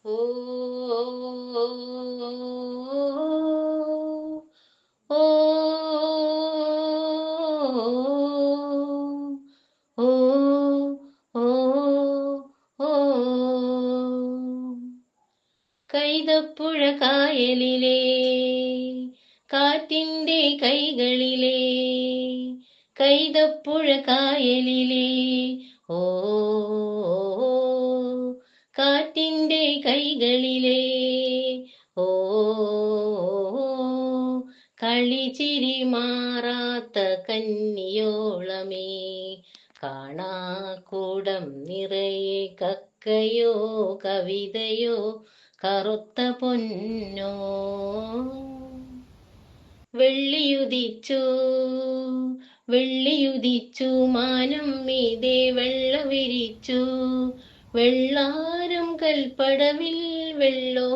ഓ ഓ ഓ ഓ ഓ കൈതപ്പുഴ കായലിലെ കാറ്റിന്റെ കൈകളിലെ കൈതപ്പുഴ കായലിലെ ഓ കാറ്റിന്റെ കൈകളിലെ ഓ കളിച്ചിരി മാറാത്ത കന്നിയോളമേ കാണാക്കൂടം നിറയെ കക്കയോ കവിതയോ കറുത്ത പൊന്നോ വെള്ളിയുദിച്ചു വെള്ളിയുദിച്ചു മാനം മീതെ വെള്ള വിരിച്ചു വെള്ളാരം കൽപ്പടവിൽ വെള്ളോടിനുരുളിയിൽ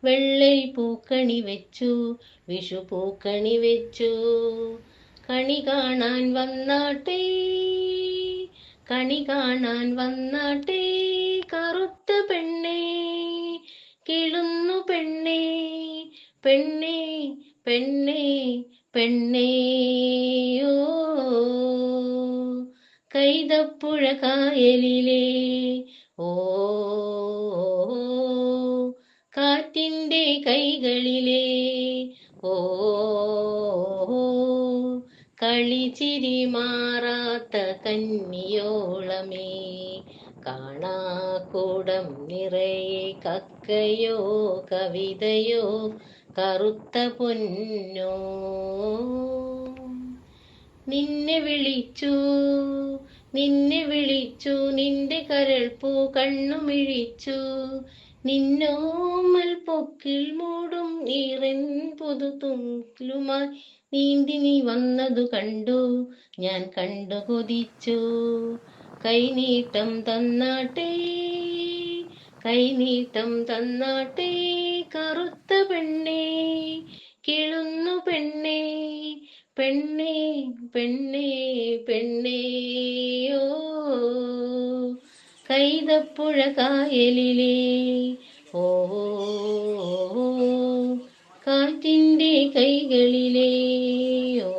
വെള്ളരി പൂക്കണി വെച്ചു വിഷു പൂക്കണി വെച്ചു കണി കാണാൻ വന്നാട്ടെ കണി കാണാൻ വന്നാട്ടെ കറുത്ത പെണ്ണേ കിളുന്നു പെണ്ണേ പെണ്ണേ പെണ്ണേ പെണ്ണേയോ കൈതപ്പുഴ കായലിലെ ഓ കാറ്റിന്റെ കൈകളിലെ ഓ കളിച്ചിരി മാറാത്ത കന്നിയോളമേ കാണാക്കൂടം നിറയെ കക്കയോ കവിതയോ കറുത്ത പൊന്നോ നിന്നെ വിളിച്ചു നിന്റെ കരൾപ്പൂ കണ്ണുമിഴിച്ചു നിന്നോമൽ പൊക്കിൽ മൂടും ഈറൻ പുതുതുലുമായി നീന്തി നീ വന്നതു കണ്ടു ഞാൻ കണ്ടു കൊതിച്ചു കൈനീട്ടം തന്നാട്ടെ കൈനീട്ടം തന്നാട്ടെ കറുത്ത പെണ്ണേ കിളുന്നു പെണ്ണേ പെണ്ണേ പെണ്ണേ പെണ്ണേയോ കൈതപ്പുഴ കായലിലെ ഓ കാറ്റിന്റെ കൈകളിലെ ഓ